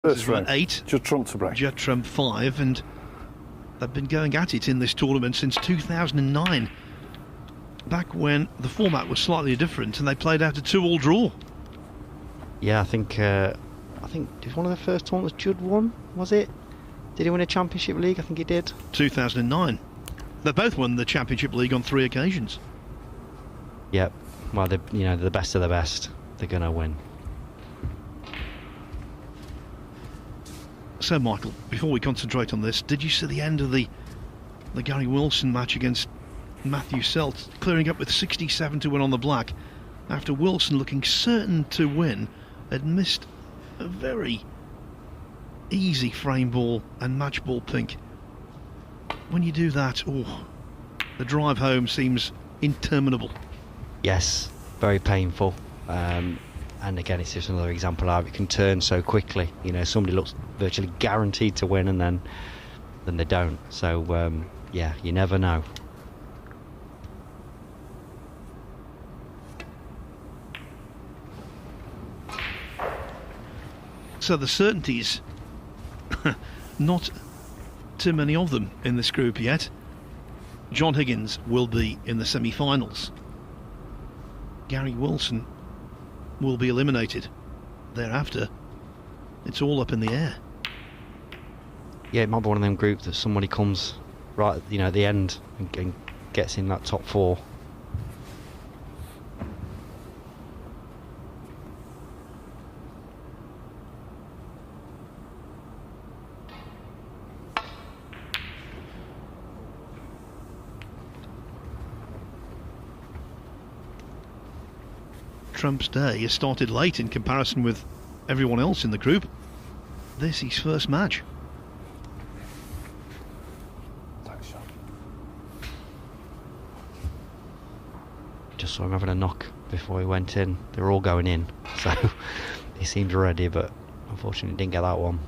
First round 8. Judd trumped to break. Judd trumped 5, and they've been going at it in this tournament since 2009. Back when the format was slightly different and they played out a 2-all draw. Yeah, I think it was one of the first tournaments Judd won, was it? Did he win a Championship League? I think he did. 2009. They both won the Championship League on 3 occasions. Yep. Well, they're the best of the best. They're going to win. So, Michael, before we concentrate on this, did you see the end of the Gary Wilson match against Matthew Selt, clearing up with 67 to win on the black, after Wilson, looking certain to win, had missed a very easy frame ball and match ball pink. When you do that, the drive home seems interminable. Yes, very painful. And again, it's just another example of how it can turn so quickly. You know, somebody looks virtually guaranteed to win, and then they don't. So yeah, you never know. So the certainties, not too many of them in this group yet. John Higgins will be in the semi-finals. Gary Wilson will be eliminated. Thereafter, it's all up in the air. Yeah, it might be one of them groups that somebody comes right, at the end and gets in that top 4. Trump's day has started late in comparison with everyone else in the group. This is his first match. Just saw him having a knock before he went in. They were all going in, so he seemed ready, but unfortunately didn't get that one.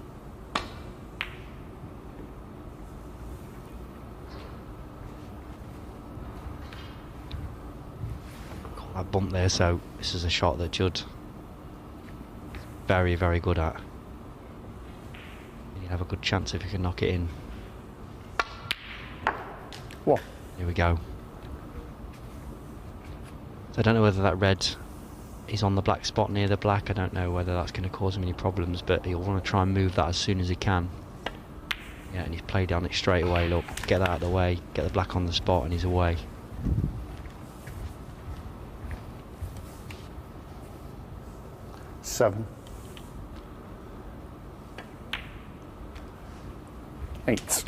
Got that bump there, so this is a shot that Judd is very, very good at. He'd have a good chance if he can knock it in. What? Here we go. So I don't know whether that red is on the black spot near the black. I don't know whether that's going to cause him any problems, but he'll want to try and move that as soon as he can. Yeah, and he's played down it straight away. Look, get that out of the way, get the black on the spot, and he's away. Seven. 8.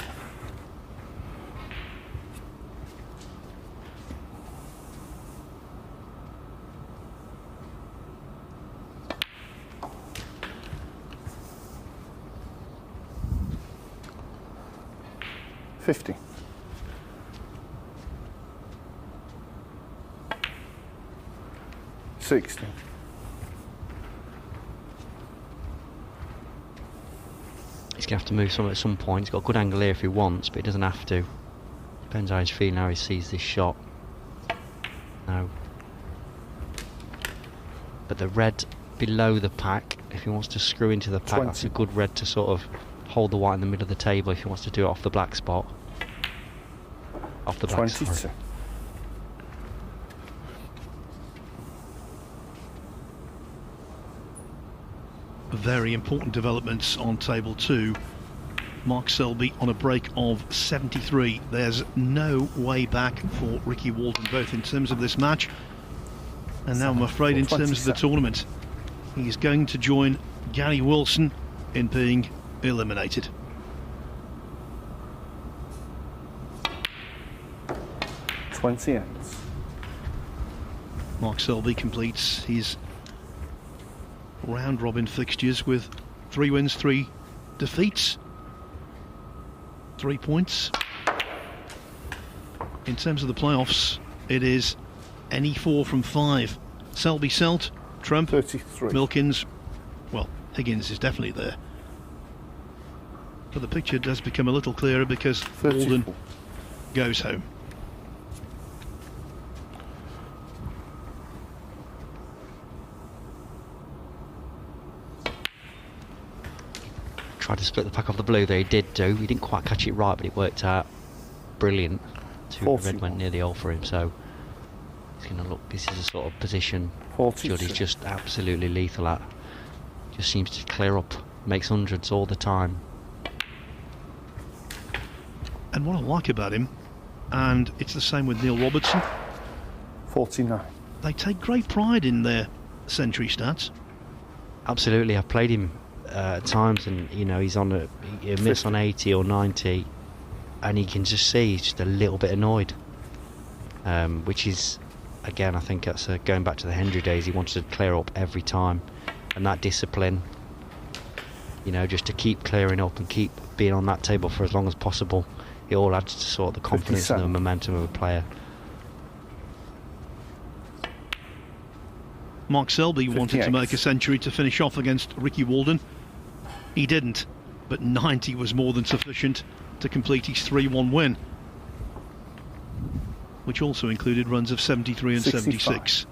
$50. 60. He's going to have to move some at some point. He's got a good angle here if he wants, but he doesn't have to. Depends how he's feeling, how he sees this shot. No. But the red below the pack, if he wants to screw into the pack, 20. That's a good red to sort of hold the white in the middle of the table if he wants to do it off the black spot. Off the black 22. spot. Very important developments on table 2. Mark Selby on a break of 73. There's no way back for Ricky Walton, both in terms of this match and now I'm afraid in terms of the tournament. He's going to join Gary Wilson in being eliminated. $28. Mark Selby completes his round-robin fixtures with 3 wins, 3 defeats, 3 points. In terms of the playoffs, it is any 4 from 5. Selby, Selt, Trump, 33. Milkins. Well, Higgins is definitely there. But the picture does become a little clearer because 34. Walden goes home. tried to split the pack off the blue there. He did do. He didn't quite catch it right, but it worked out brilliant. The red went near the hole for him, so he's going to look. This is a sort of position Judd is just absolutely lethal at. Just seems to clear up, makes hundreds all the time. And what I like about him, and it's the same with Neil Robertson, 49. They take great pride in their century stats. Absolutely, I've played him at times, and you know he's on a miss on 80 or 90, and you can just see he's just a little bit annoyed. Which is, again, I think that's going back to the Hendry days. He wanted to clear up every time, and that discipline, you know, just to keep clearing up and keep being on that table for as long as possible. It all adds to sort of the confidence 57. and the momentum of a player. Mark Selby 58. wanted to make a century to finish off against Ricky Walden. He didn't, but 90 was more than sufficient to complete his 3-1 win, which also included runs of 73 and 65. 76.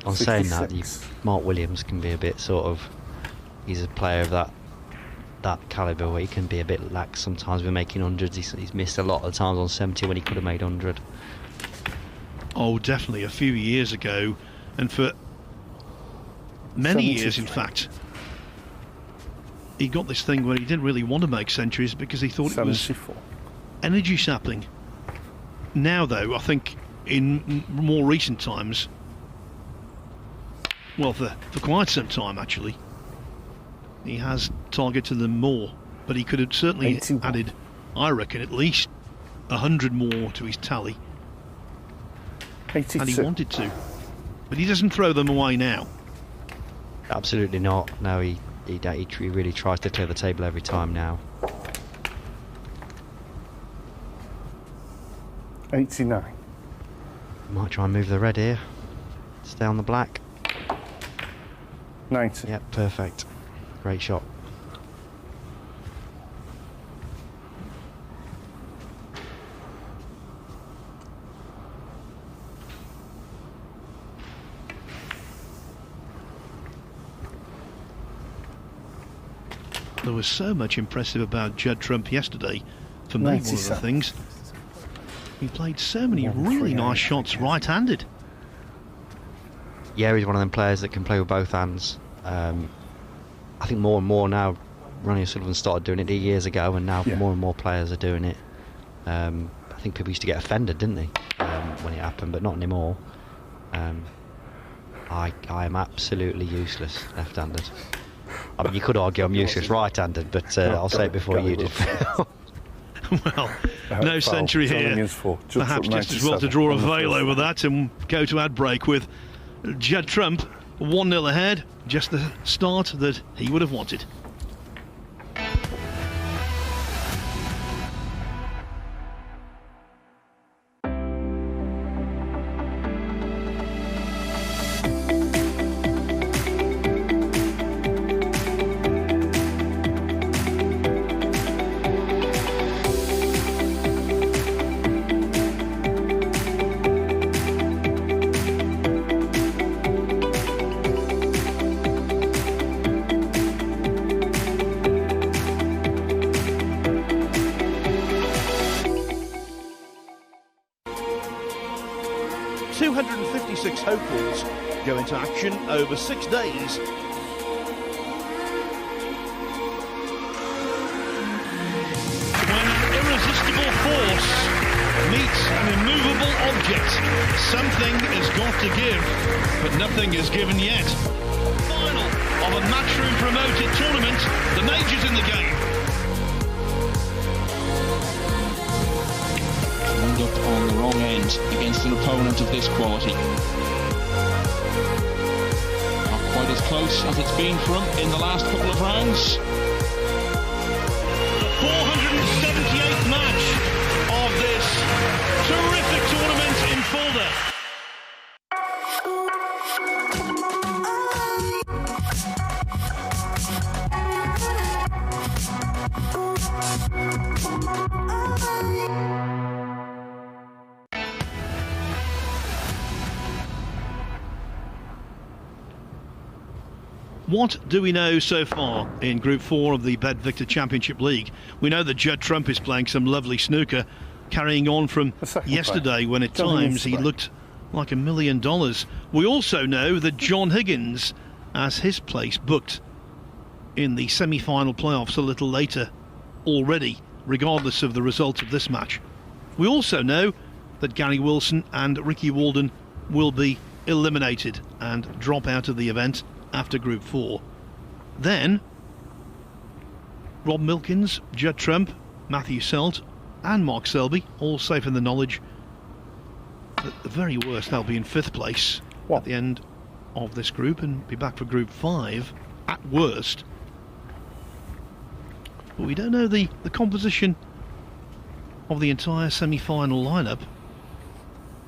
On saying that, 66. Mark Williams can be a bit sort of, he's a player of that calibre where he can be a bit lax sometimes with making hundreds. He's missed a lot of times on 70 when he could have made 100. Oh, definitely a few years ago, and for many 73. years in fact. He got this thing where he didn't really want to make centuries because he thought it was 74. energy sapping. Now though, I think in more recent times, well, for quite some time actually, he has targeted them more, but he could have certainly 81. added, I reckon, at least 100 more to his tally, 82. and he wanted to, but he doesn't throw them away now. Absolutely not. No, he really tries to clear the table every time now. 89. Might try and move the red here. Stay on the black. 90. Yep, perfect. Great shot. There was so much impressive about Judd Trump yesterday. For me, one of the 97. things, he played so many 138. really nice shots right-handed. Yeah, he's one of them players that can play with both hands. I think more and more now. Ronnie O'Sullivan started doing it years ago, and now more and more players are doing it. I think people used to get offended, didn't they, when it happened, but not anymore. I am absolutely useless left-handed. I mean, you could argue I'm useless right-handed, but I'll say it before you did. Well, no century here. Perhaps just as well to draw a veil over that and go to ad break with Judd Trump 1-0 ahead. Just the start that he would have wanted. Hopefuls go into action over 6 days. When an irresistible force meets an immovable object, something has got to give, but nothing is given yet. Final of a matchroom promoted tournament, the majors in the game. Wound up on the wrong end against an opponent of this quality. Not quite as close as it's been for him in the last couple of rounds. The 478th match of this terrific tournament in Fulda. What do we know so far in Group 4 of the Bet Victor Championship League? We know that Judd Trump is playing some lovely snooker, carrying on from yesterday when at times he looked like $1 million. We also know that John Higgins has his place booked in the semi-final playoffs a little later already, regardless of the result of this match. We also know that Gary Wilson and Ricky Walden will be eliminated and drop out of the event after Group 4. Then Rob Milkins, Judd Trump, Matthew Selt and Mark Selby, all safe in the knowledge that at the very worst they'll be in 5th place at the end of this group and be back for Group 5 at worst. But we don't know the composition of the entire semi-final lineup,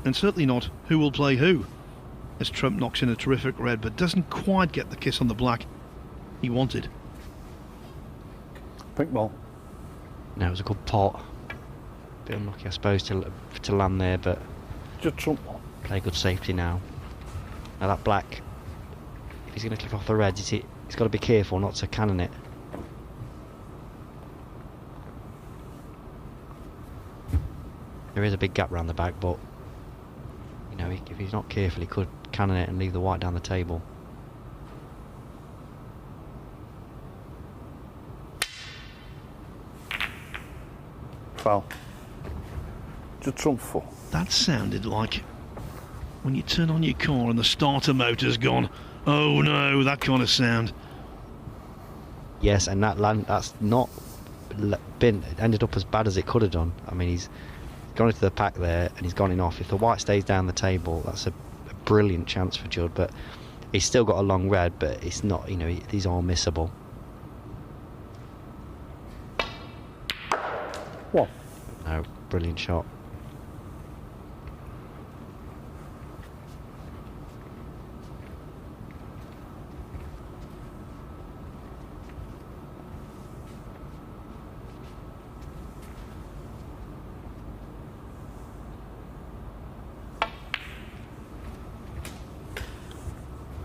and certainly not who will play who, as Trump knocks in a terrific red but doesn't quite get the kiss on the black he wanted. Pink ball. No, it was a good pot. Bit unlucky, I suppose, to land there, but Just Trump. play good safety now. Now that black, if he's going to clip off the reds, he's got to be careful not to cannon it. There is a big gap round the back, but you know, if he's not careful, he could cannon it and leave the white down the table. Foul. Just Trump 4. That sounded like when you turn on your car and the starter motor's gone. Oh no, that kind of sound. Yes, and that's not ended up as bad as it could have done. I mean, he's gone into the pack there and he's gone in off. If the white stays down the table, that's a brilliant chance for Judd, but he's still got a long red, but it's not, you know, these are missable. What? No, brilliant shot.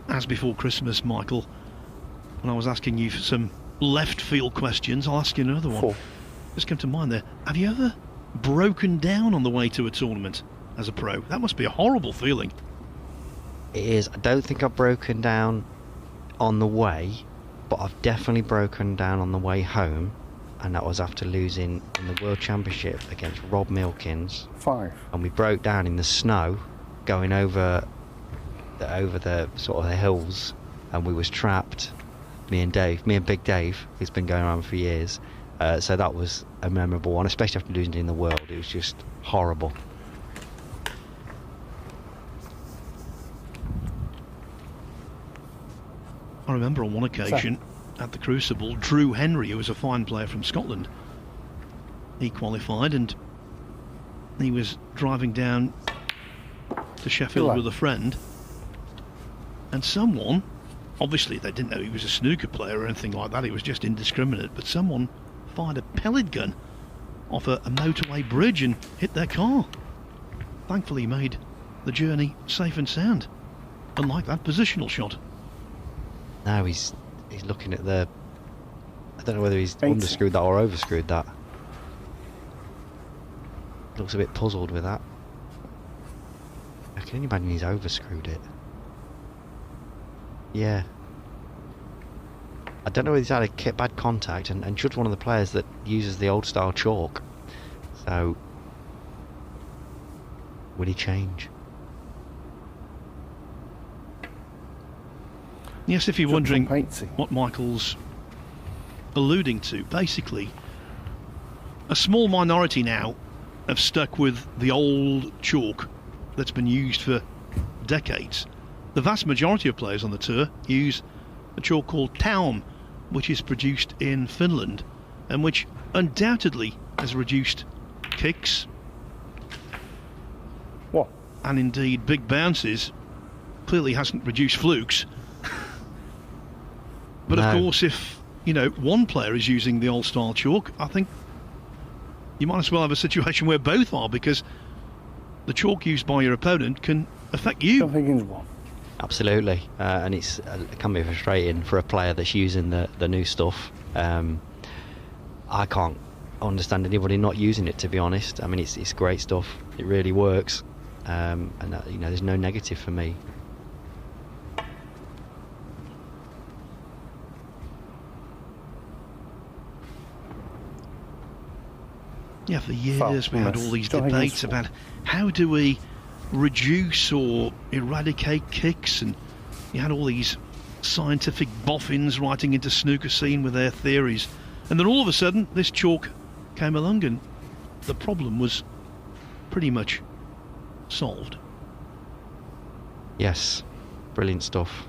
As before Christmas, Michael, when I was asking you for some left field questions, I'll ask you another one. 4. Just came to mind there. Have you ever broken down on the way to a tournament as a pro? That must be a horrible feeling. It is. I don't think I've broken down on the way, but I've definitely broken down on the way home, and that was after losing in the World Championship against Rob Milkins. 5. And we broke down in the snow going over the sort of the hills, and we was trapped, me and Big Dave, who's been going around for years. So that was a memorable one, especially after losing in the World. It was just horrible. I remember on one occasion at the Crucible, Drew Henry, who was a fine player from Scotland, he qualified and he was driving down to Sheffield with a friend, and someone, obviously they didn't know he was a snooker player or anything like that, he was just indiscriminate, but someone fired a pellet gun off a motorway bridge and hit their car. Thankfully he made the journey safe and sound, unlike that positional shot. Now he's looking at the, I don't know whether he's 80. underscrewed that or overscrewed that. Looks a bit puzzled with that. I can only imagine he's overscrewed it. Yeah. I don't know whether he's had a bad contact, and Judd's one of the players that uses the old style chalk. So, will he change? Yes, if you're wondering Trump 80. what Michael's alluding to, basically, a small minority now have stuck with the old chalk that's been used for decades. The vast majority of players on the tour use a chalk called Taum, which is produced in Finland and which undoubtedly has reduced kicks What? and indeed big bounces. Clearly hasn't reduced flukes. But of course, if you know one player is using the old style chalk, I think you might as well have a situation where both are, because the chalk used by your opponent can affect you. John Higgins 1. Absolutely, and it can be frustrating for a player that's using the new stuff. I can't understand anybody not using it, to be honest. I mean, it's great stuff. It really works, and you know, there's no negative for me. Yeah, for years we had all these debates about how do we reduce or eradicate kicks, and you had all these scientific boffins writing into Snooker Scene with their theories, and then all of a sudden this chalk came along and the problem was pretty much solved. Yes, brilliant stuff.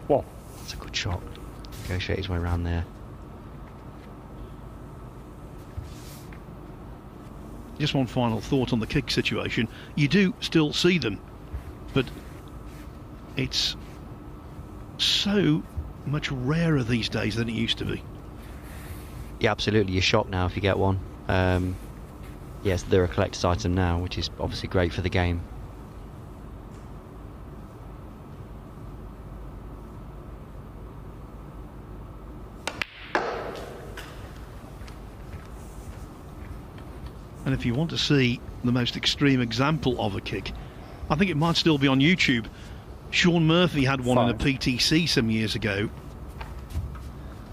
Well, that's a good shot. Negotiate his way around there. Just one final thought on the kick situation. You do still see them, but it's so much rarer these days than it used to be. Yeah, absolutely. You're shocked now if you get one. Yes, they're a collector's item now, which is obviously great for the game. And if you want to see the most extreme example of a kick, I think it might still be on YouTube. Sean Murphy had one in a PTC some years ago,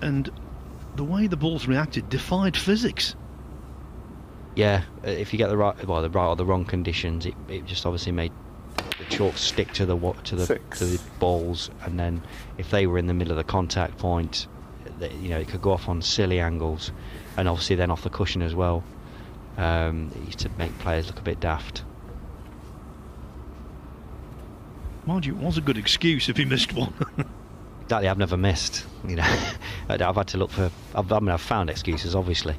and the way the balls reacted defied physics. Yeah, if you get the right or the wrong conditions, it just obviously made the chalk stick to the balls, and then if they were in the middle of the contact point, you know, it could go off on silly angles, and obviously then off the cushion as well. It used to make players look a bit daft. Mind you, it was a good excuse if he missed one. Exactly, I've never missed. You know, I've had to look for. I've found excuses, obviously,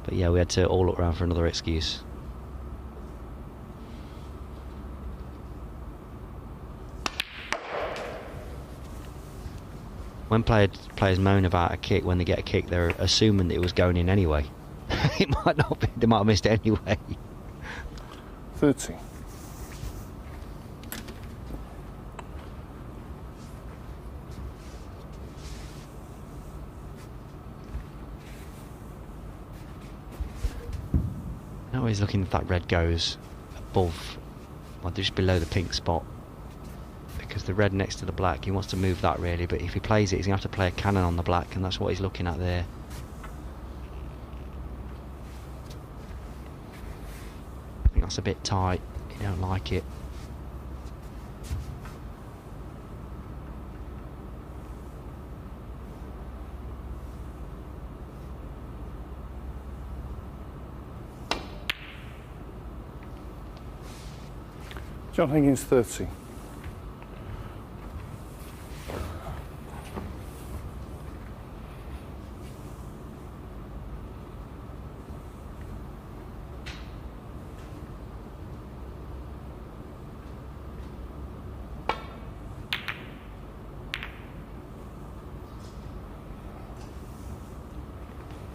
but yeah, we had to all look around for another excuse. When players moan about a kick, when they get a kick, they're assuming that it was going in anyway. It might not be. They might have missed it anyway. 30. Now he's looking if that red goes above, well, just below the pink spot, because the red next to the black, he wants to move that really, but if he plays it, he's going to have to play a cannon on the black, and that's what he's looking at there. I think that's a bit tight. You don't like it. John Higgins 30.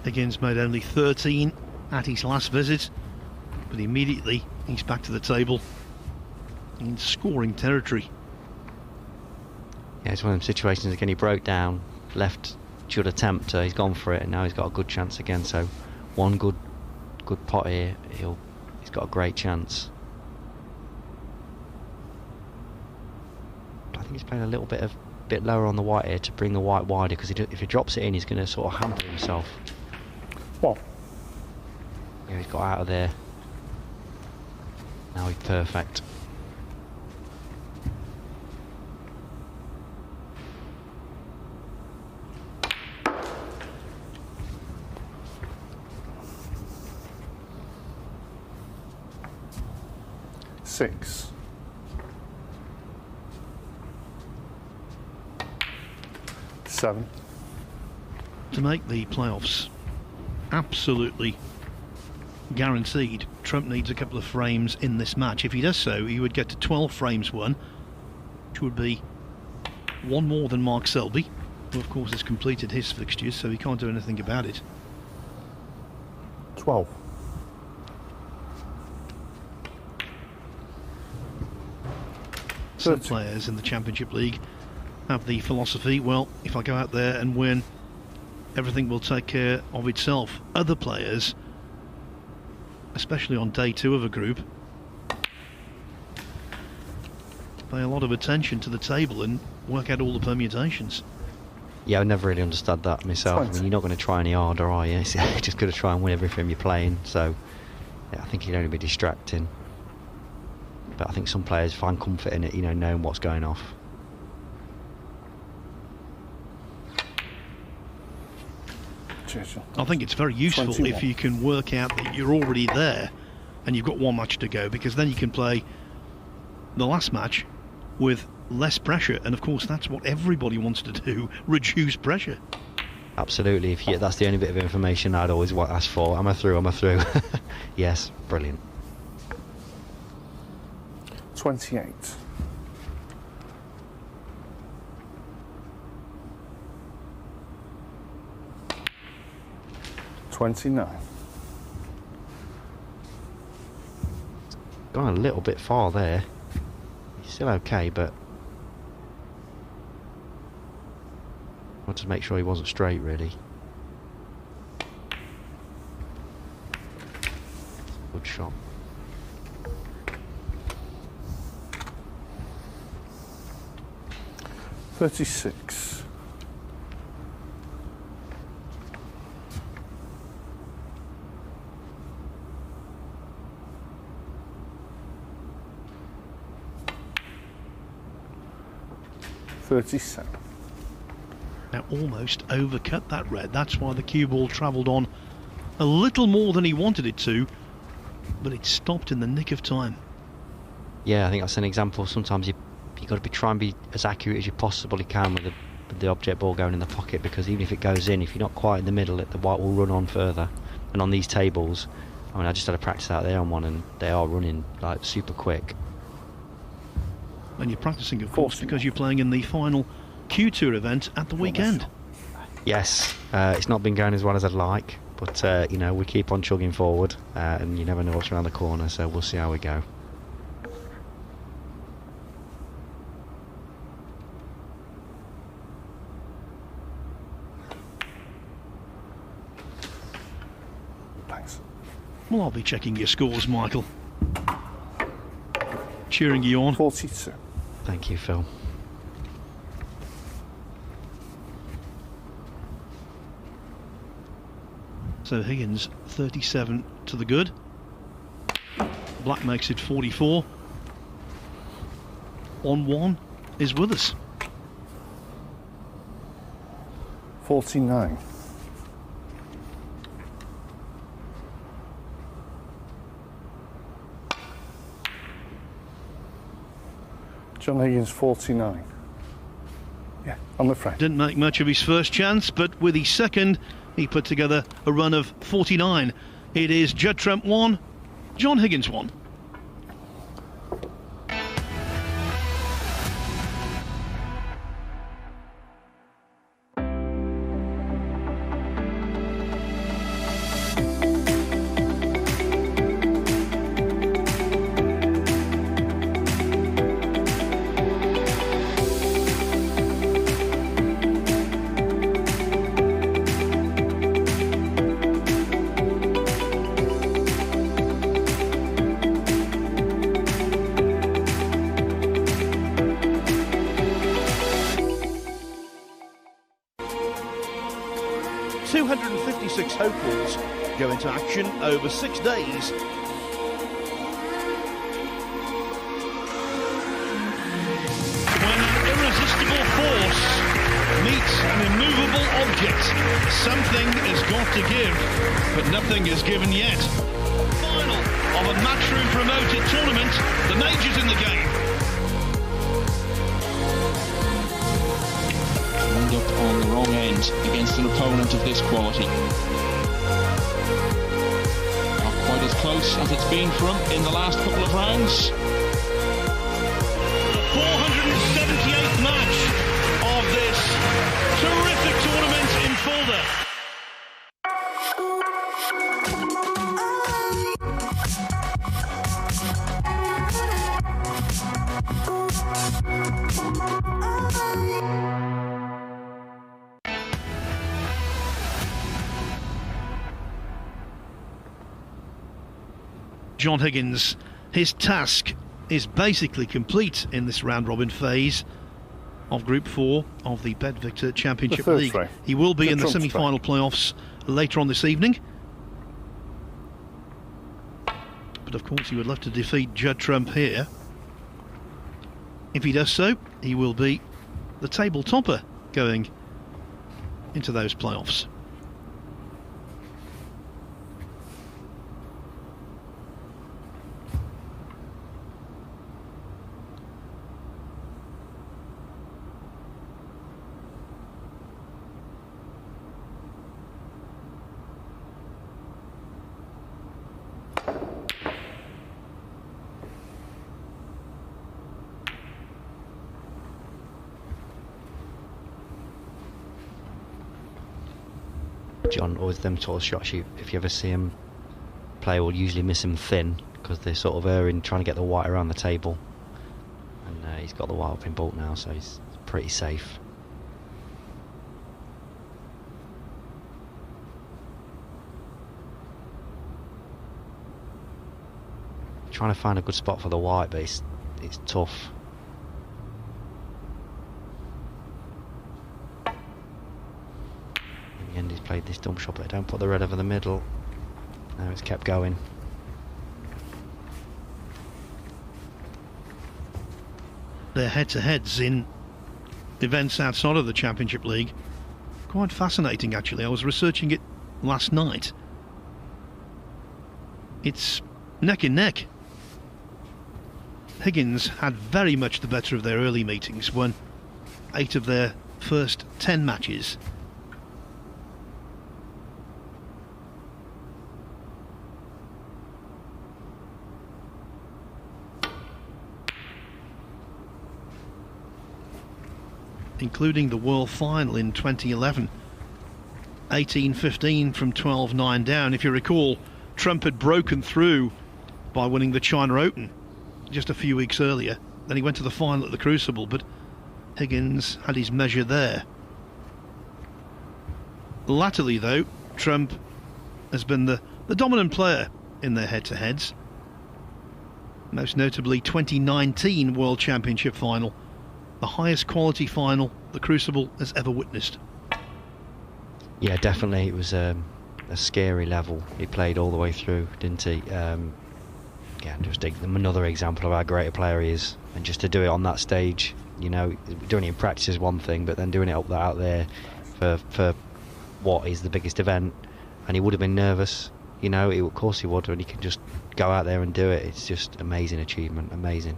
Higgins made only 13 at his last visit, but immediately he's back to the table in scoring territory. Yeah, it's one of them situations again. He broke down, left Judd attempt, he's gone for it, and now he's got a good chance again. So one good pot here, he's got a great chance. I think he's playing a little bit lower on the white here to bring the white wider, because if he drops it in, he's going to sort of hamper himself. Well, yeah, he's got out of there. Now he's perfect. Six. Seven. To make the playoffs absolutely guaranteed, Trump needs a couple of frames in this match. If he does so, he would get to 12 frames won, which would be one more than Mark Selby, who of course has completed his fixtures, so he can't do anything about it. 12. Some 30. players in the Championship League have the philosophy, well, if I go out there and win, everything will take care of itself. Other players, especially on day 2 of a group, pay a lot of attention to the table and work out all the permutations. Yeah, I never really understood that myself. I 20. mean, you're not going to try any harder, are you? You're just going to try and win everything you're playing. So, yeah, I think it'd only be distracting. But I think some players find comfort in it, you know, knowing what's going off. Cheers, John. I think it's very useful 21. if you can work out that you're already there and you've got one match to go, because then you can play the last match with less pressure, and of course that's what everybody wants to do, reduce pressure. Absolutely. That's the only bit of information I'd always ask for. Am I through? Am I through? Yes, brilliant. 28. $29. Gone a little bit far there. He's still okay, but I want to make sure he wasn't straight, really. Good shot. $36. $37. Now almost overcut that red. That's why the cue ball travelled on a little more than he wanted it to, but it stopped in the nick of time. Yeah, I think that's an example. Sometimes you got to try and be as accurate as you possibly can with the object ball going in the pocket, because even if it goes in, if you're not quite in the middle, the white will run on further. And on these tables, I mean, I just had a practice out there on one, and they are running like super quick. And you're practicing, of course, because you're playing in the final Q Tour event at the weekend. Yes, it's not been going as well as I'd like, but you know, we keep on chugging forward, and you never know what's around the corner, so we'll see how we go. Thanks. Well, I'll be checking your scores, Michael. Cheering you on. 42. Thank you, Phil. So Higgins 37 to the good. Black makes it 44. On one is with us. 49. John Higgins 49. Yeah, I'm afraid. Didn't make much of his first chance, but with his second, he put together a run of 49. It is Judd Trump 1, John Higgins 1. Hopefuls go into action over 6 days. When an irresistible force meets an immovable object, something has got to give, but nothing is given yet. Final of a Matchroom promoted tournament, the majors in the game. End up on the wrong end against an opponent of this quality. Not quite as close as it's been for him in the last couple of rounds. The 478th match of this terrific tournament in Fulda. John Higgins, his task is basically complete in this round-robin phase of Group 4 of the Bet Victor Championship League. Frame. He will be in the Trump's semi-final playoffs later on this evening. But of course he would love to defeat Judd Trump here. If he does so, he will be the table topper going into those playoffs. John, always them sort of shots, if you ever see him play, will usually miss him thin because they're sort of erring, trying to get the white around the table. And he's got the white up in bulk now, so he's pretty safe. Trying to find a good spot for the white, but it's tough. And he's played this dump shot, but don't put the red over the middle. Now it's kept going. Their head-to-heads in events outside of the Championship League. Quite fascinating, actually. I was researching it last night. It's neck and neck. Higgins had very much the better of their early meetings, won 8 of their first 10 matches. Including the World Final in 2011. 18-15 from 12-9 down. If you recall, Trump had broken through by winning the China Open just a few weeks earlier. Then he went to the final at the Crucible, but Higgins had his measure there. Latterly, though, Trump has been the dominant player in their head-to-heads. Most notably 2019 World Championship final. The highest quality final the Crucible has ever witnessed. Yeah, definitely. It was a scary level. He played all the way through, didn't he? Yeah, just another example of how great a player he is. And just to do it on that stage, you know, doing it in practice is one thing, but then doing it out there for what is the biggest event, and he would have been nervous. You know, of course he would, and he can just go out there and do it. It's just amazing achievement, amazing.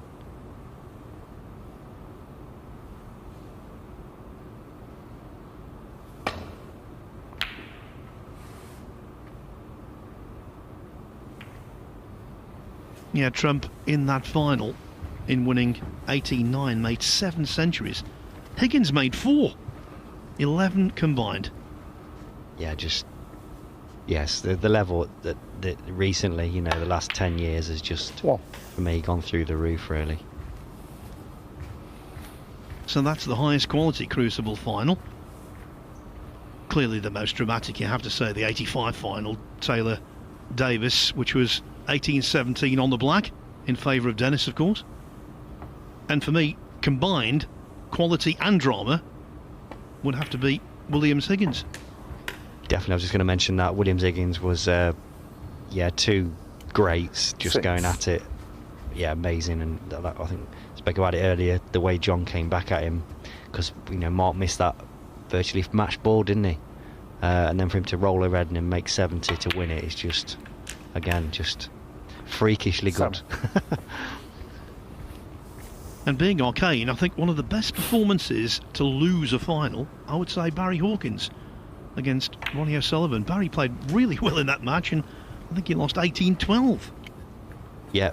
Yeah, Trump in that final, in winning 18-9, made 7 centuries. Higgins made 4. 11 combined. Yeah, yes, the level that recently, you know, the last 10 years has just, for me, gone through the roof, really. So that's the highest quality Crucible final. Clearly the most dramatic, you have to say, the 85 final, Taylor Davis, which was 18-17 on the black, in favour of Dennis, of course. And for me, combined quality and drama would have to be Williams-Higgins. Definitely, I was just going to mention that Williams-Higgins was, two greats just going at it. Yeah, amazing. And I think I spoke about it earlier, the way John came back at him, because, you know, Mark missed that virtually match ball, didn't he? And then for him to roll a red and make 70 to win it is just, again, just freakishly good. And being arcane, I think one of the best performances to lose a final, I would say Barry Hawkins against Ronnie O'Sullivan. Barry played really well in that match, and I think he lost 18-12. Yeah,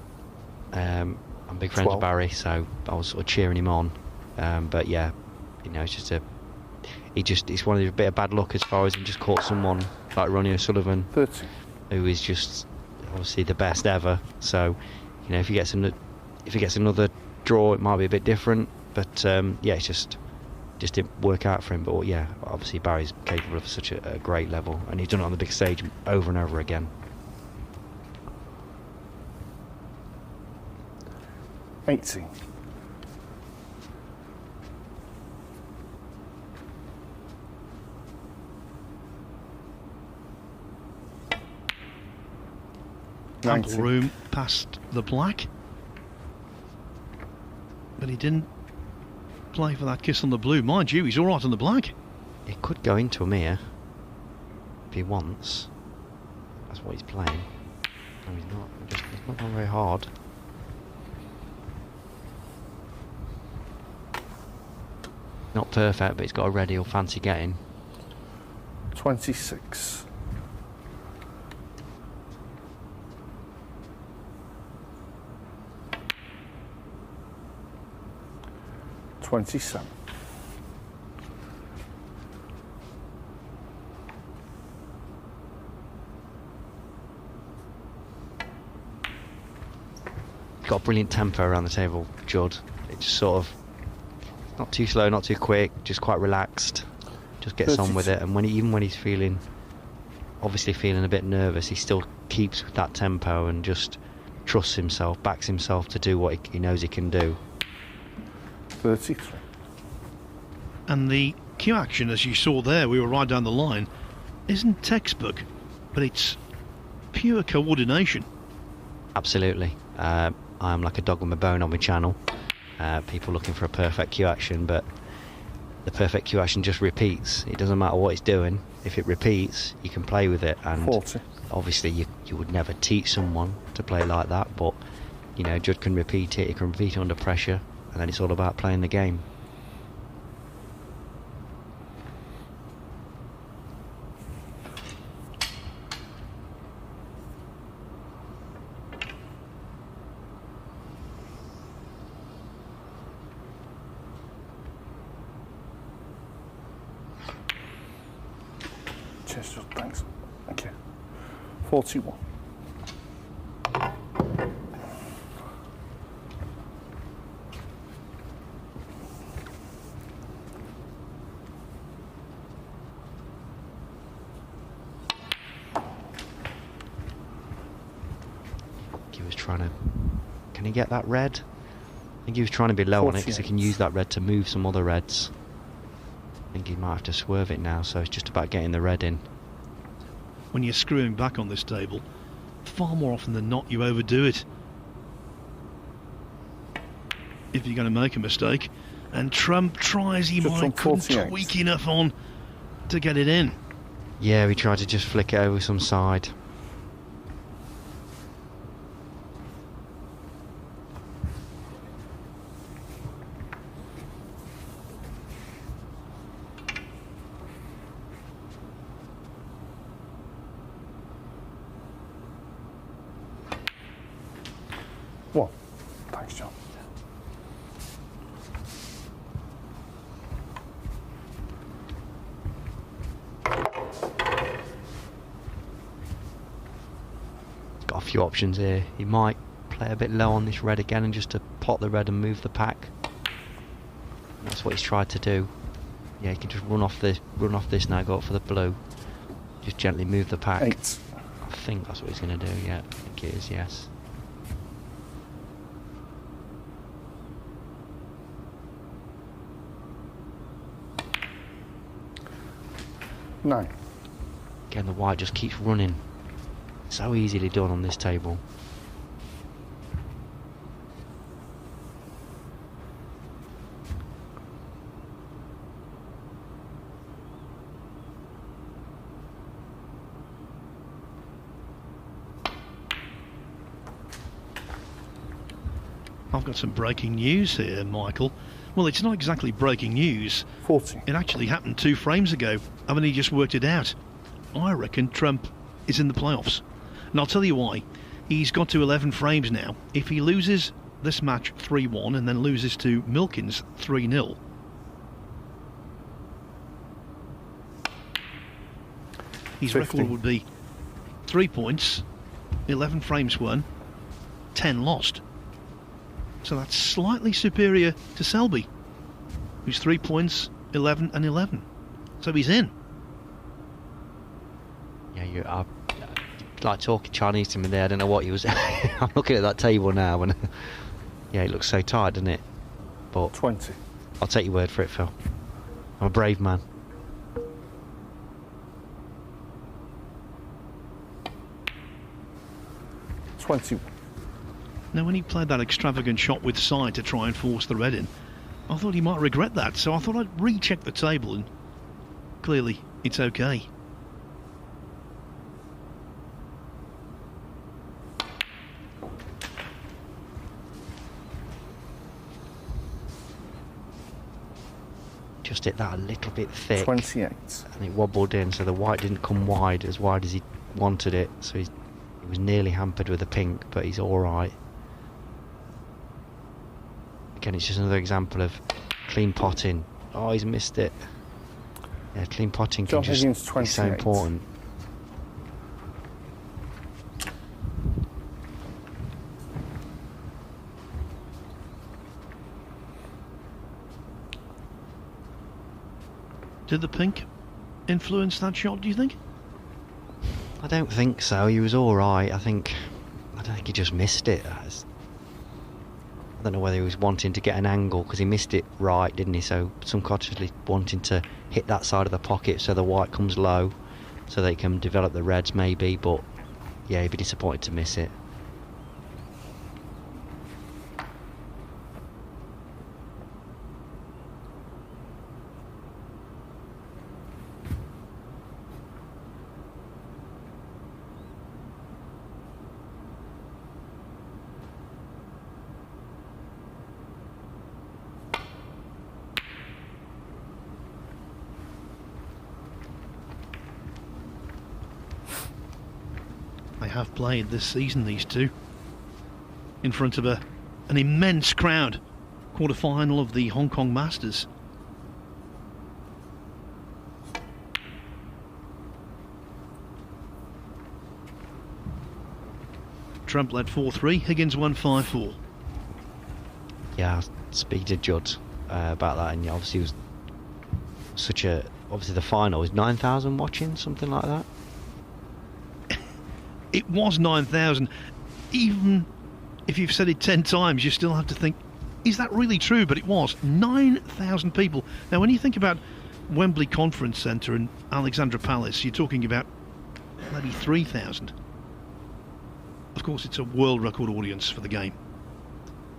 I'm big friends with Barry, so I was sort of cheering him on. But yeah, you know, it's just it's one of the bit of bad luck as far as he just caught someone like Ronnie O'Sullivan, 30. Who is just obviously the best ever. So, you know, if he gets another draw, it might be a bit different. But yeah, it's just didn't work out for him. But yeah, obviously Barry's capable of such a great level, and he's done it on the big stage over and over again. 80. Ample room past the black, but he didn't play for that kiss on the blue. Mind you, he's all right on the black. It could go into him here if he wants. That's what he's playing. No, he's not. He's not going very hard. Not perfect, but he's got a ready or fancy getting. 26. 27. Got a brilliant tempo around the table, Judd. It's just sort of not too slow, not too quick, just quite relaxed. Just gets on with it, and even when he's obviously feeling a bit nervous, he still keeps with that tempo and just trusts himself, backs himself to do what he knows he can do. 33. And the cue action, as you saw there, we were right down the line, isn't textbook, but it's pure coordination. Absolutely. I'm like a dog with my bone on my channel. People looking for a perfect cue action, but the perfect cue action just repeats. It doesn't matter what it's doing. If it repeats, you can play with it. And 40. obviously you would never teach someone to play like that, but you know, Judd can repeat it. He can repeat it under pressure, and then it's all about playing the game. Cheers, Judd, thanks. Thank you. 41. He was trying to... Can he get that red? I think he was trying to be low on it because he can use that red to move some other reds. I think he might have to swerve it now, so it's just about getting the red in. When you're screwing back on this table, far more often than not you overdo it if you're going to make a mistake, and Trump tries, he Just might couldn't 48. tweak enough on to get it in. Yeah, he tried to just flick it over some side. Well, thanks, John. Got a few options here. He might play a bit low on this red again and just to pot the red and move the pack. That's what he's tried to do. Yeah, he can just run off this now, go up for the blue. Just gently move the pack. 8. I think that's what he's going to do, yeah. I think it is, yes. Nine. Again, the white just keeps running. So easily done on this table. I've got some breaking news here, Michael. Well, it's not exactly breaking news. 40. It actually happened 2 frames ago. I mean, he just worked it out. I reckon Trump is in the playoffs. And I'll tell you why. He's got to 11 frames now. If he loses this match 3-1 and then loses to Milkins 3-0, his 50. record would be 3 points, 11 frames won, 10 lost. So that's slightly superior to Selby, who's 3 points, 11 and 11. So he's in. Yeah, like talking Chinese to me there. I don't know what he was. I'm looking at that table now, and yeah, it looks so tight, doesn't it? But 20. I'll take your word for it, Phil. I'm a brave man. Now, when he played that extravagant shot with side to try and force the red in, I thought he might regret that, so I thought I'd recheck the table, and clearly it's okay. Just hit that a little bit thick. 28. And it wobbled in, so the white didn't come wide as he wanted it, so he was nearly hampered with the pink, but he's alright. Again, it's just another example of clean potting. Oh, he's missed it. Yeah, clean potting can just be so important. Did the pink influence that shot, do you think? I don't think so. He was alright. I don't think he just missed it. I don't know whether he was wanting to get an angle, because he missed it right, didn't he? So subconsciously wanting to hit that side of the pocket so the white comes low, so they can develop the reds maybe. But yeah, he'd be disappointed to miss it. They have played this season, these two, in front of an immense crowd. Quarter-final of the Hong Kong Masters. Trump led 4-3, Higgins won 5-4. Yeah, I'll speak to Judd about that, and obviously it was obviously the final was 9,000 watching, something like that. It was 9,000. Even if you've said it 10 times, you still have to think, is that really true? But it was 9,000 people. Now, when you think about Wembley Conference Centre and Alexandra Palace, you're talking about maybe 3,000. Of course, it's a world record audience for the game.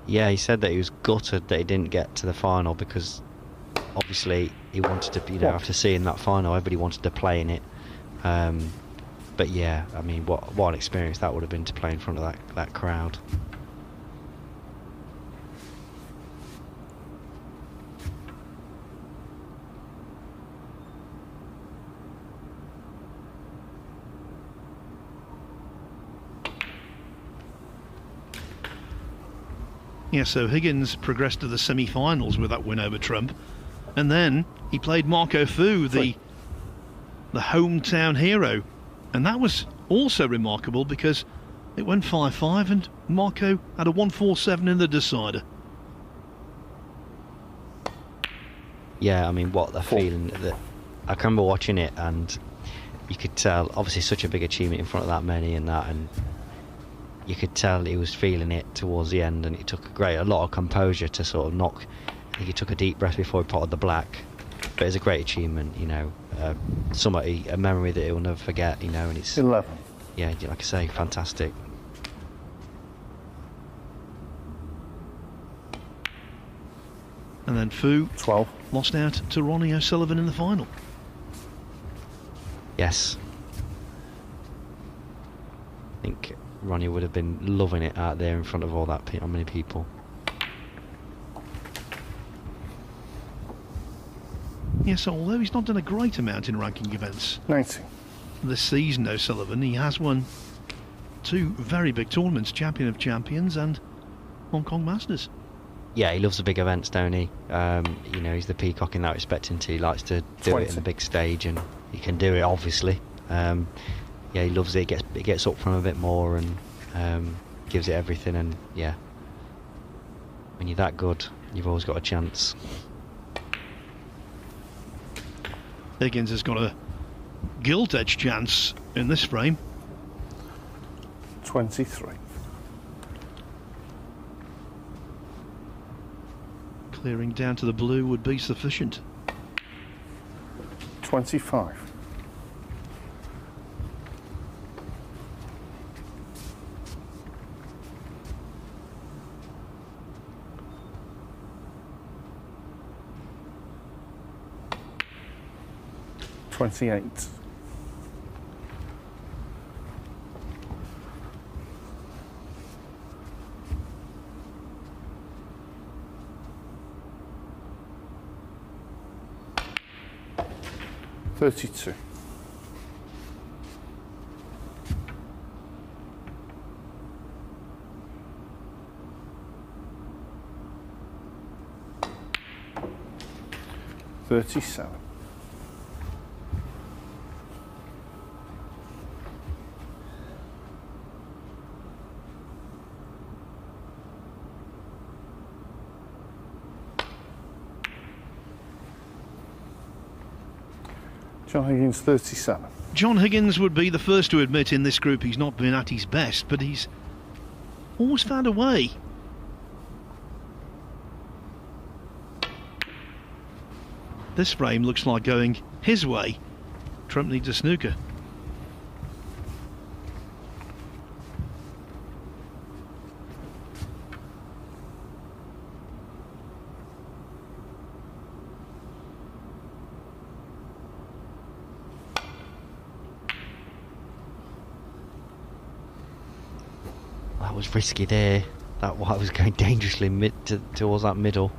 Yeah, he said that he was gutted that he didn't get to the final, because obviously he wanted to, after seeing that final, everybody wanted to play in it. But yeah, I mean, what an experience that would have been to play in front of that crowd. Yeah, so Higgins progressed to the semi-finals with that win over Trump, and then he played Marco Fu, the hometown hero. And that was also remarkable because it went 5-5 and Marco had a 1-4-7 in the decider. Yeah, I mean, what the feeling that I can remember watching it, and you could tell, obviously such a big achievement in front of that many and you could tell he was feeling it towards the end, and it took a lot of composure to sort of knock. I think he took a deep breath before he potted the black. But it's a great achievement, a memory that he'll never forget, and it's 11. Yeah, like I say, fantastic. And then Fu 12 lost out to Ronnie O'Sullivan in the final. Yes, I think Ronnie would have been loving it out there in front of how many people. Yes, although he's not done a great amount in ranking events 90. this season, O'Sullivan, he has won 2 very big tournaments, Champion of Champions and Hong Kong Masters. Yeah, he loves the big events, don't he? He's the peacock in that respect, and he likes to do 20. it in the big stage, and he can do it, obviously. He loves it. He gets up from a bit more and gives it everything, and yeah. When you're that good, you've always got a chance. Higgins has got a gilt-edge chance in this frame. 23. Clearing down to the blue would be sufficient. 25. $28. $32. $37. John Higgins, 37. John Higgins would be the first to admit in this group he's not been at his best, but he's always found a way. This frame looks like going his way. Trump needs a snooker. That was risky there. That white was going dangerously towards that middle.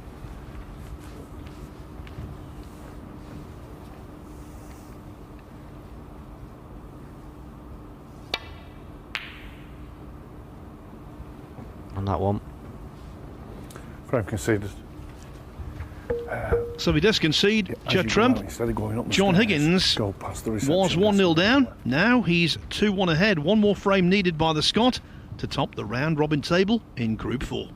On that one. Frame conceded. So he does concede. As Judd you go Trump. out, instead of going up the John stairs, Higgins go past the was receptionist. 1-0 down. Now he's 2-1 ahead. One more frame needed by the Scot to top the round robin table in Group 4.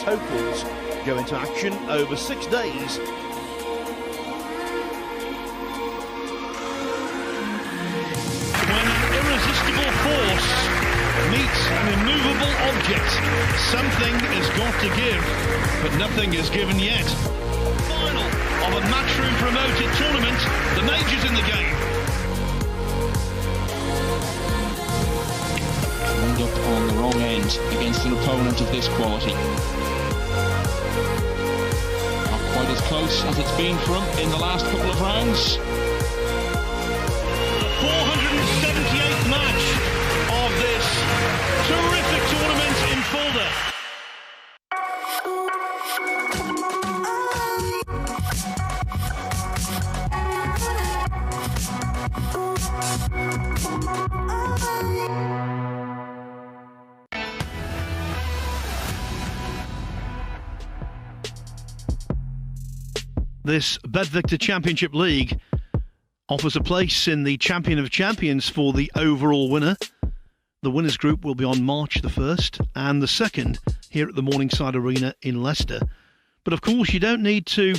Hopefuls go into action over 6 days. When an irresistible force meets an immovable object, something has got to give, but nothing is given yet. Final of a Matchroom promoted tournament, the majors in the game. Wind up on the wrong end against an opponent of this quality. Not quite as close as it's been for him in the last couple of rounds. The 478th match of this terrific tournament in Fulda. This Bedvictor Championship League offers a place in the Champion of Champions for the overall winner. The winners group will be on March the 1st and the 2nd here at the Morningside Arena in Leicester. But of course you don't need to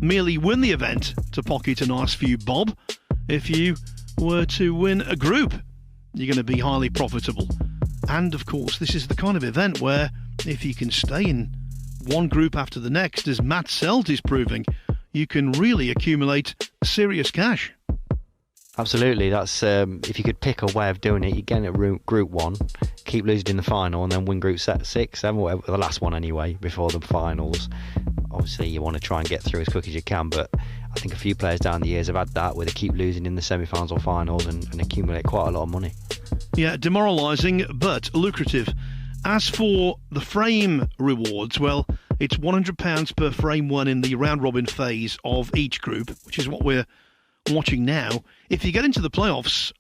merely win the event to pocket a nice few bob. If you were to win a group, you're going to be highly profitable. And of course this is the kind of event where if you can stay in one group after the next, as Matt Selt is proving, you can really accumulate serious cash. Absolutely, that's if you could pick a way of doing it, you get at Group 1, keep losing in the final, and then win Group 6, 7, whatever, the last one anyway, before the finals. Obviously, you want to try and get through as quick as you can, but I think a few players down the years have had that, where they keep losing in the semi-finals or finals and accumulate quite a lot of money. Yeah, demoralising, but lucrative. As for the frame rewards, well, it's £100 per frame won in the round-robin phase of each group, which is what we're watching now. If you get into the playoffs,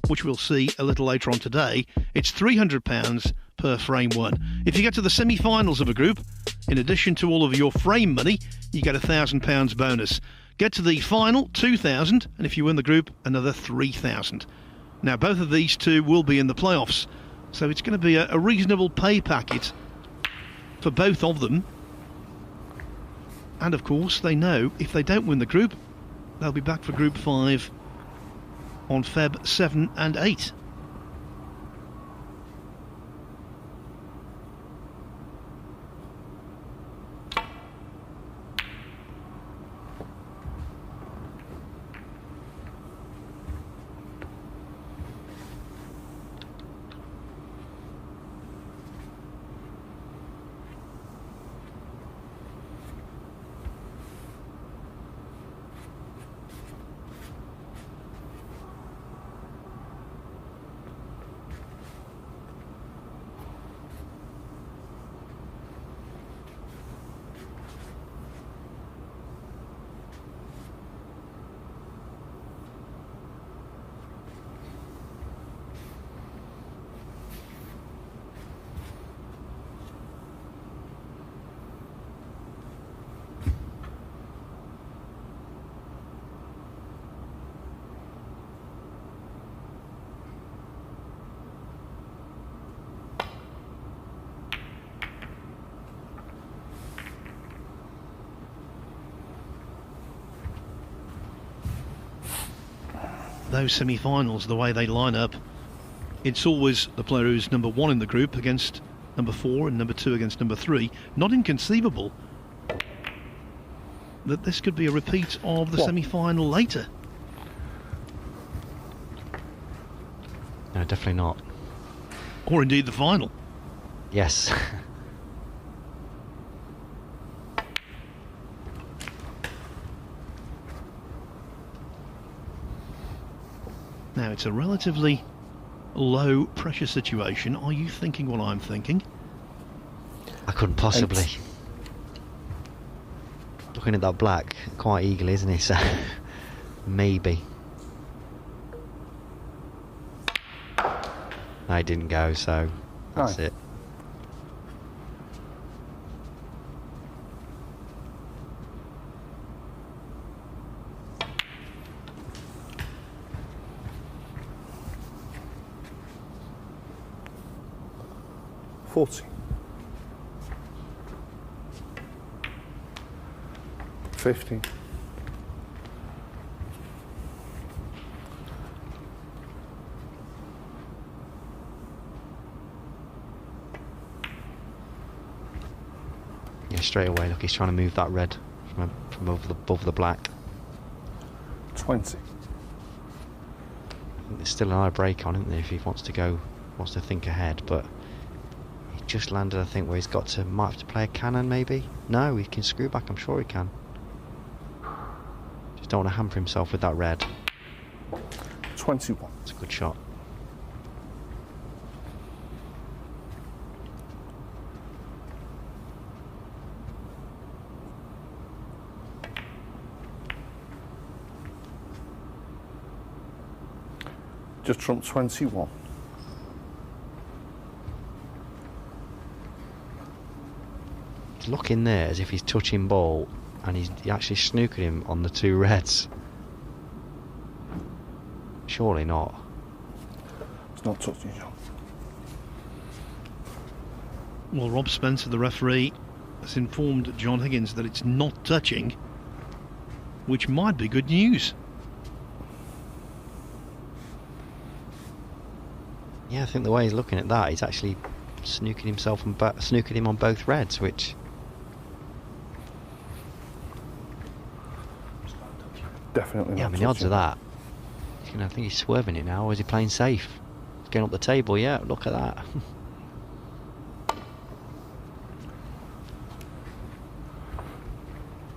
which we'll see a little later on today, it's £300 per frame won. If you get to the semi-finals of a group, in addition to all of your frame money, you get £1,000 bonus. Get to the final, £2,000, and if you win the group, another £3,000. Now, both of these two will be in the playoffs, so it's going to be a reasonable pay packet for both of them. And of course, they know if they don't win the group, they'll be back for Group 5 on Feb 7 and 8. Those semi-finals, the way they line up, it's always the player who's number 1 in the group against number 4 and number 2 against number 3. Not inconceivable that this could be a repeat of the semi-final later. No, definitely not. Or indeed the final. Yes. Now, it's a relatively low pressure situation. Are you thinking what I'm thinking? I couldn't possibly. Looking at that black, quite eagerly, isn't he? So, maybe. No, he didn't go, so that's it. $40. $50. Yeah, straight away. Look, he's trying to move that red from above the black. 20. There's still another break on, isn't there? If he wants to think ahead, but. Just landed, I think, where he's might have to play a cannon, maybe? No, he can screw back, I'm sure he can. Just don't want to hamper himself with that red. 21. It's a good shot. Just trumped 21. Looking there as if he's touching ball, and he actually snookered him on the 2 reds. Surely not. It's not touching, John. Well, Rob Spencer, the referee, has informed John Higgins that it's not touching, which might be good news. Yeah, I think the way he's looking at that, he's actually snookered him on both reds, which. Definitely not. Yeah, I mean, the odds of that. I think he's swerving it now, or is he playing safe? He's going up the table, yeah, look at that.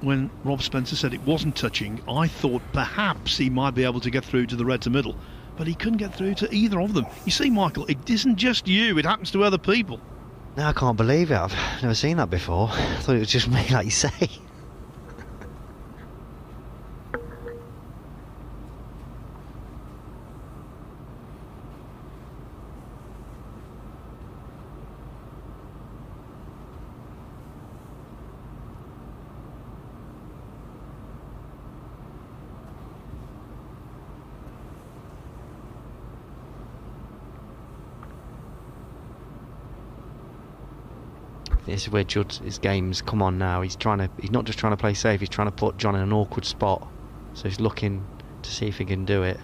when Rob Spencer said it wasn't touching, I thought perhaps he might be able to get through to the red to middle, but he couldn't get through to either of them. You see, Michael, it isn't just you, it happens to other people. No, I can't believe it. I've never seen that before. I thought it was just me, like you say. This is where Judd's game's come on now. He's not just trying to play safe, he's trying to put John in an awkward spot. So he's looking to see if he can do it.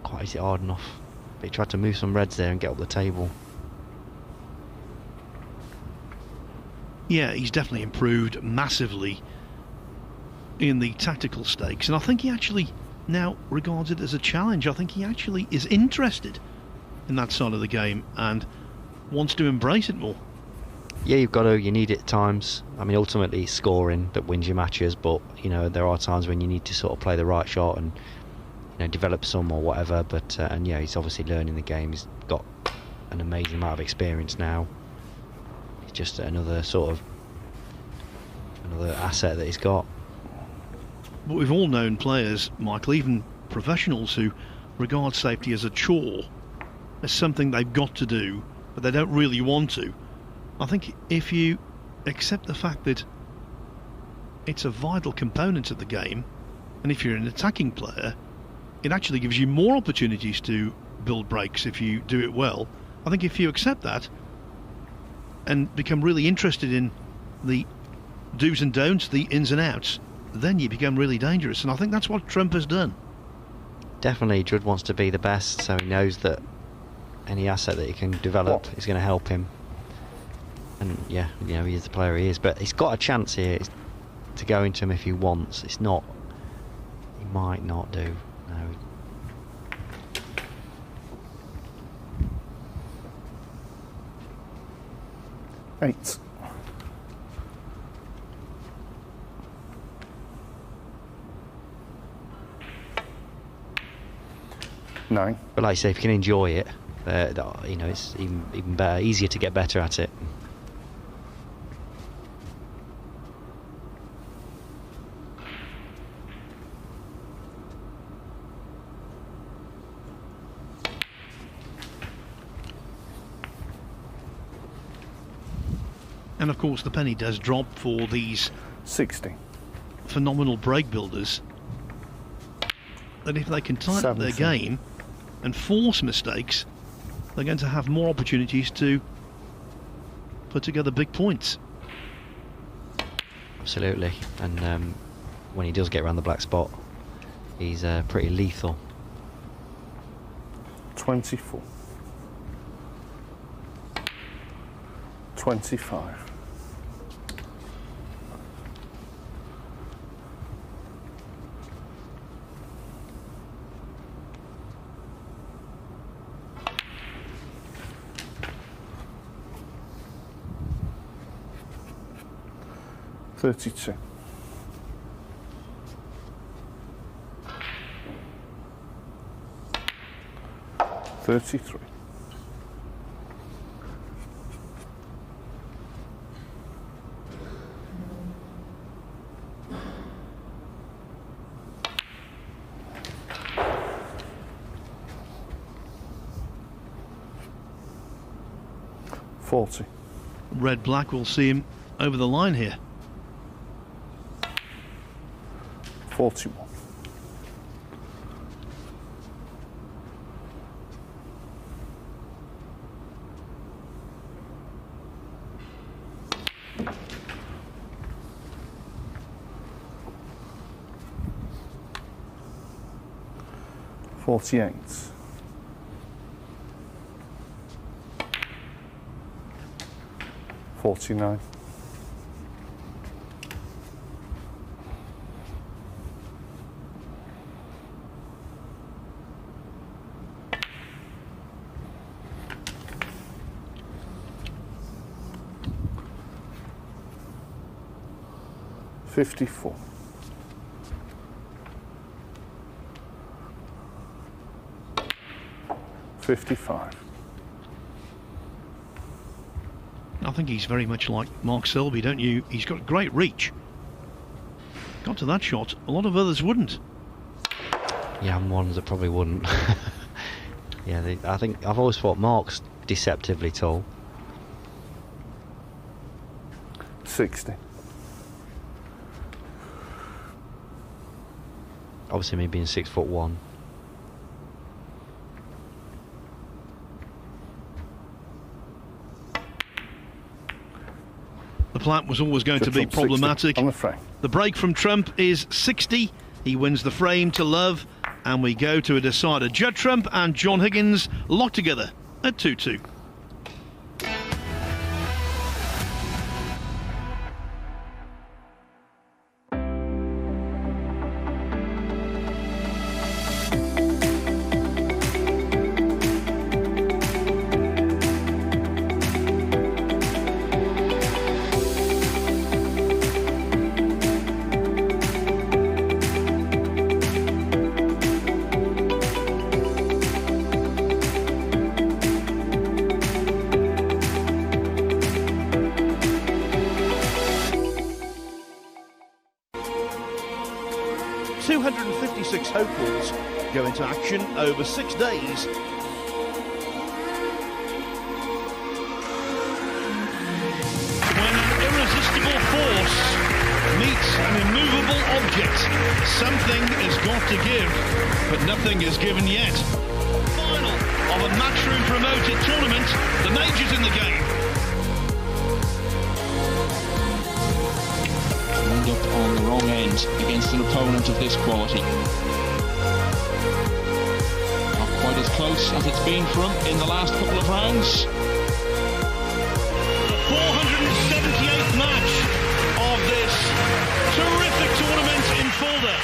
Quite is it hard enough. But he tried to move some reds there and get up the table. Yeah, he's definitely improved massively in the tactical stakes, and I think he actually now regards it as a challenge. I think he actually is interested in that side of the game and wants to embrace it more. Yeah, you need it at times. I mean, ultimately it's scoring that wins your matches, but you know, there are times when you need to sort of play the right shot and, you know, develop some or whatever. But and yeah, he's obviously learning the game. He's got an amazing amount of experience now. It's just another asset that he's got. But we've all known players, Michael, even professionals, who regard safety as a chore, as something they've got to do, but they don't really want to. I think if you accept the fact that it's a vital component of the game, and if you're an attacking player, it actually gives you more opportunities to build breaks if you do it well. I think if you accept that and become really interested in the do's and don'ts, the ins and outs, then you become really dangerous, and I think that's what Trump has done. Definitely, Judd wants to be the best, so he knows that any asset that he can develop is going to help him. And yeah, you know, he is the player he is, but he's got a chance here to go into him if he wants. It's not, he might not do. No. Eight. Nine. But like I say, if you can enjoy it, you know, it's even better, easier to get better at it. And of course the penny does drop for these 60. phenomenal break builders, that if they can tighten up their 70. game and force mistakes, they're going to have more opportunities to put together big points. Absolutely, and when he does get around the black spot, he's pretty lethal. 24. 25. 32. 33. 40. Red black will see him over the line here. 41. 48. 49. 50. 54. 55. I think he's very much like Mark Selby, don't you? He's got great reach. Got to that shot, a lot of others wouldn't. Yeah, I'm ones that probably wouldn't. Yeah, I think I've always thought Mark's deceptively tall. 60. Obviously, me being 6'1". The plat was always going to be problematic. On the frame. The break from Trump is 60. He wins the frame to love, and we go to a decider. Judd Trump and John Higgins locked together at 2-2. Hopefuls go into action over 6 days. When an irresistible force meets an immovable object, something has got to give, but nothing is given yet. Final of a Matchroom promoted tournament, the majors in the game. End up on the wrong end against an opponent of this quality. Not quite as close as it's been for him in the last couple of rounds. The 478th match of this terrific tournament in Fulda.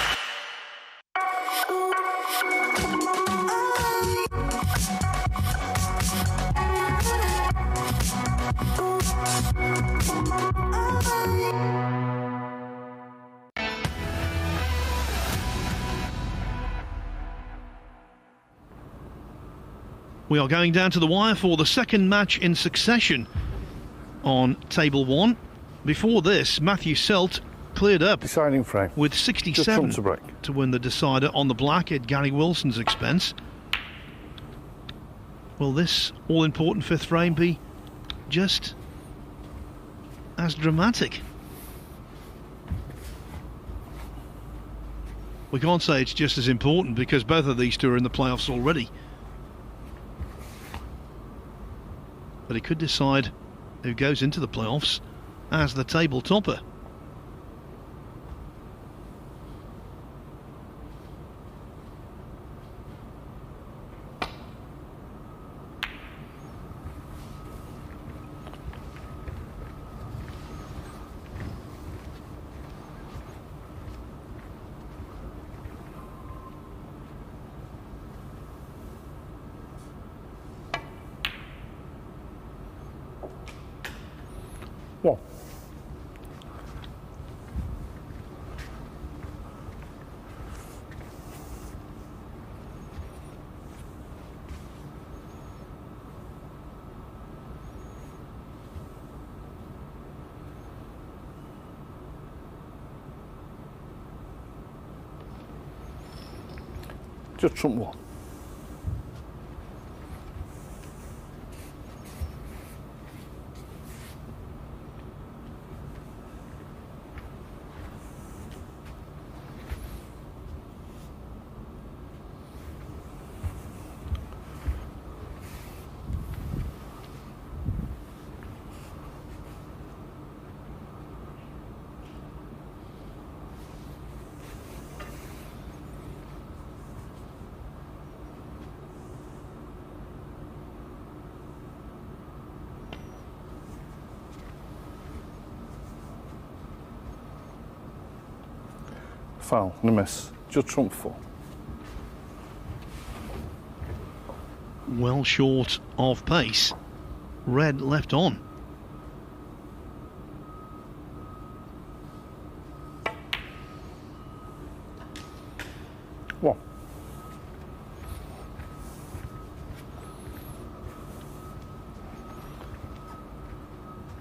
We are going down to the wire for the second match in succession on table one. Before this, Matthew Selt cleared up Deciding frame. with 67 to break. to win the decider on the black at Gary Wilson's expense. Will this all-important fifth frame be just as dramatic? We can't say it's just as important because both of these two are in the playoffs already. But it could decide who goes into the playoffs as the table topper. One. Just Trump one. Foul, no miss. Just Trump 4. Well short of pace. Red left on. 1.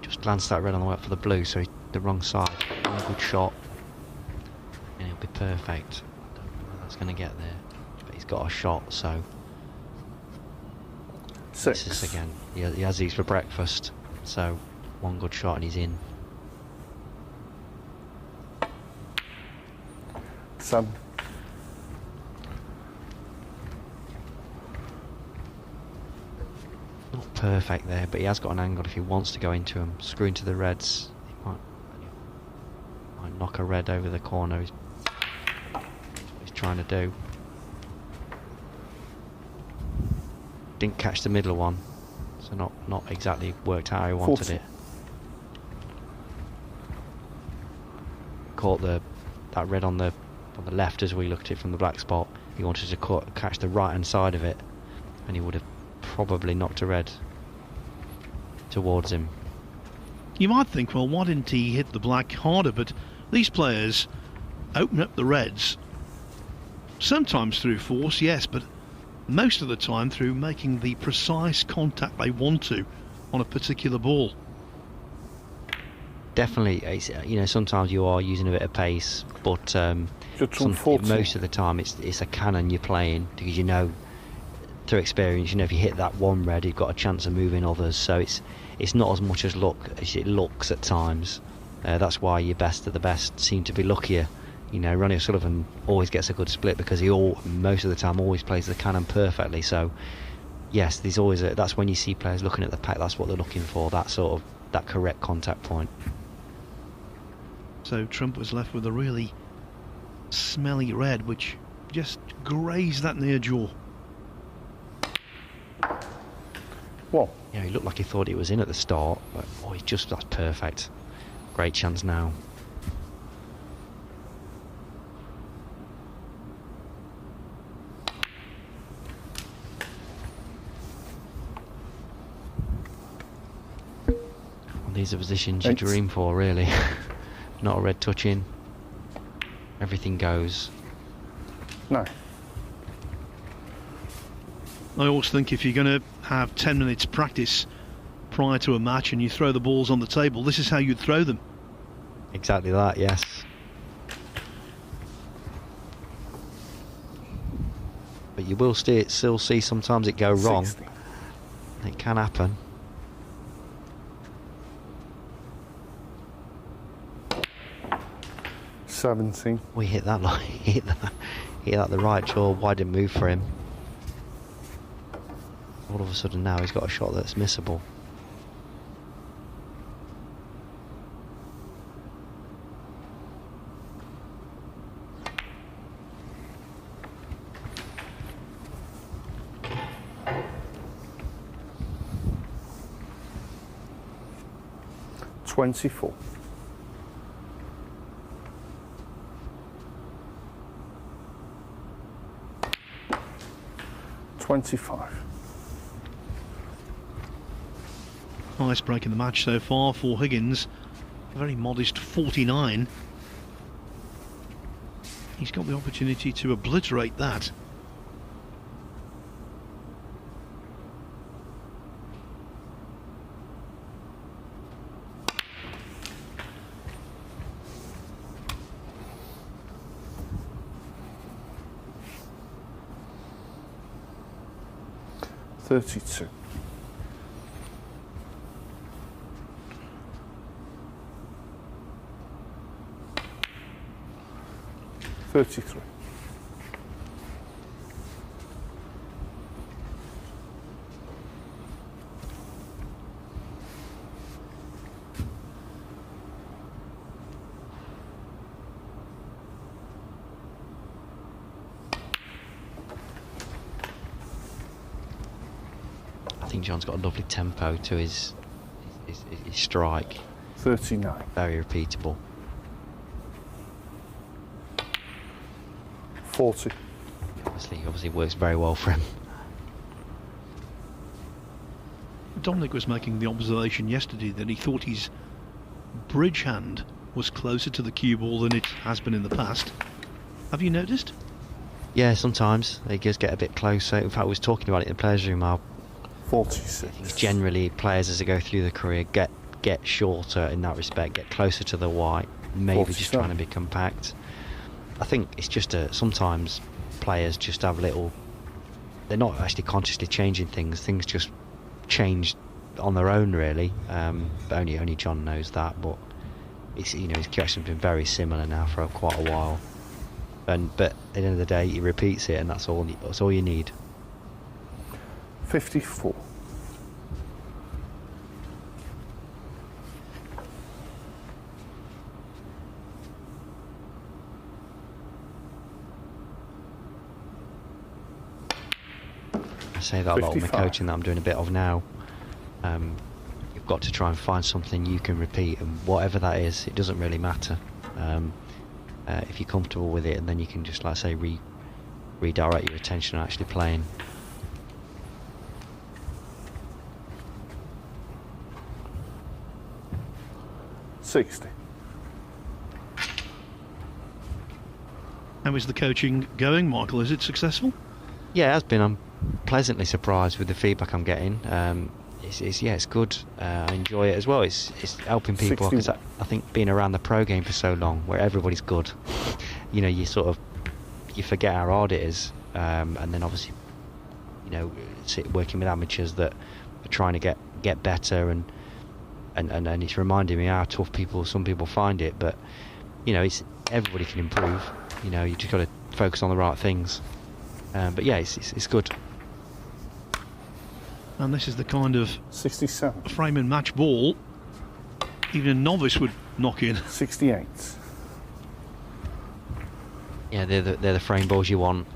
Just glanced that red on the way up for the blue, so he's the wrong side. One good shot, and he'll be perfect. I don't know whether that's going to get there, but he's got a shot, so 6. this is again. He has these for breakfast, so one good shot and he's in. 7. Not perfect there, but he has got an angle if he wants to go into him. Screw into the reds. He might knock a red over the corner. That's what he's trying to do. Didn't catch the middle one, so not exactly worked out how he wanted 40. it. Caught that red on the left as we looked at it from the black spot. He wanted to catch the right hand side of it, and he would have probably knocked a red towards him. You might think, well, why didn't he hit the black harder? But these players open up the reds, sometimes through force, yes, but most of the time through making the precise contact they want to on a particular ball. Definitely, it's, sometimes you are using a bit of pace, but most of the time it's a cannon you're playing, because through experience, if you hit that one red, you've got a chance of moving others. So it's not as much as luck as it looks at times. That's why your best of the best seem to be luckier. Ronnie O'Sullivan always gets a good split because he most of the time always plays the cannon perfectly. So yes, there's always that's when you see players looking at the pack. That's what they're looking for. That correct contact point. So Trump was left with a really smelly red, which just grazed that near jaw. 1. Yeah, he looked like he thought it was in at the start, but that's perfect. Great chance now. These are positions you 8. dream for, really. Not a red touching. Everything goes. 9. I always think if you're going to have 10 minutes practice prior to a match and you throw the balls on the table, this is how you'd throw them. Exactly that, yes. But you will still see sometimes it go wrong. 60. It can happen. 17. We hit that line. hit that the right jaw. Wide didn't move for him. All of a sudden now he's got a shot that's missable. $24. 25. Highest break in the match so far for Higgins, a very modest 49. He's got the opportunity to obliterate that. $32. 33. I think John's got a lovely tempo to his strike. 39. Very repeatable. 40. Obviously works very well for him. Dominic was making the observation yesterday that he thought his bridge hand was closer to the cue ball than it has been in the past. Have you noticed? Yeah, sometimes it does get a bit closer. In fact, I was talking about it in the players' room. I 46. think generally players, as they go through the career, get shorter in that respect, get closer to the white, maybe 47. just trying to be compact. I think it's just sometimes players just have little. They're not actually consciously changing things. Things just change on their own, really. But only John knows that. But it's, his correction's been very similar now for quite a while. But at the end of the day, he repeats it, and that's all you need. 54. I say that a lot with my 55. coaching that I'm doing a bit of now. You've got to try and find something you can repeat, and whatever that is, it doesn't really matter. If you're comfortable with it, and then you can just, like I say, redirect your attention on actually playing. $60. How is the coaching going, Michael? Is it successful? Yeah, it has been. I'm pleasantly surprised with the feedback I'm getting. It's good. I enjoy it as well. It's helping people, because I think being around the pro game for so long, where everybody's good, you forget how hard it is, and then obviously, working with amateurs that are trying to get better, and it's reminding me how tough some people find it. But it's everybody can improve. You just got to focus on the right things. But yeah, it's good. And this is the kind of 67. frame and match ball even a novice would knock in. 68. Yeah, they're the frame balls you want.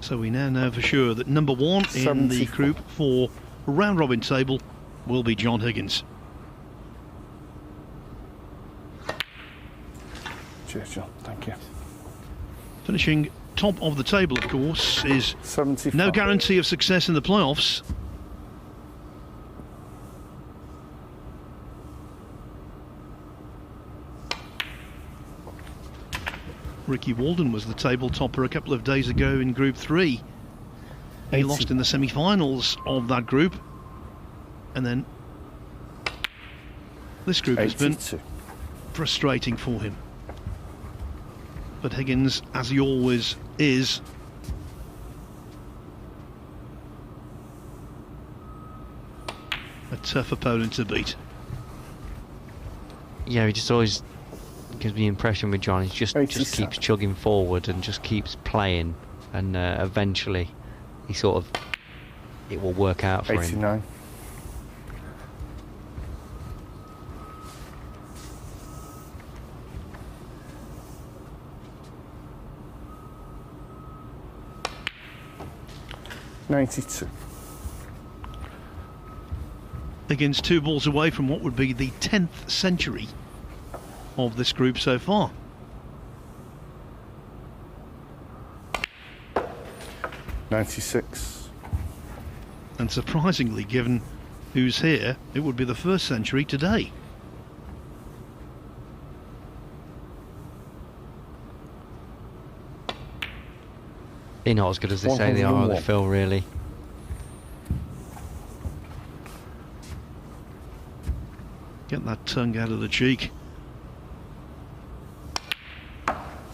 So we now know for sure that number one in the 74. Group 4 round robin table will be John Higgins. Cheers, John. Thank you. Finishing top of the table, of course, is 75. no guarantee of success in the playoffs. Ricky Walden was the table topper a couple of days ago in Group 3. He lost in the semi-finals of that group. And then this group has been 82. frustrating for him. But Higgins, as he always is, a tough opponent to beat. Yeah, he just always gives me the impression with John, he just 87. keeps chugging forward and just keeps playing, and eventually it will work out for him. 89. $92. Higgins 2 balls away from what would be the 10th century of this group so far. $96. And surprisingly, given who's here, it would be the first century today. They're not as good as they say they are, 101. they feel, really. Get that tongue out of the cheek.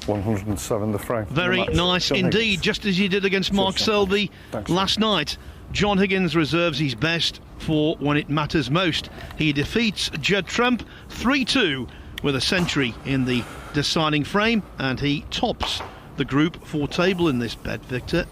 107 the frame. Very The match. nice John indeed, Higgins. just as he did against Mark Cheers, Selby Thanks. last night. John Higgins reserves his best for when it matters most. He defeats Judd 3-2 with a century in the deciding frame, and he tops the Group 4 table in this bet, Victor.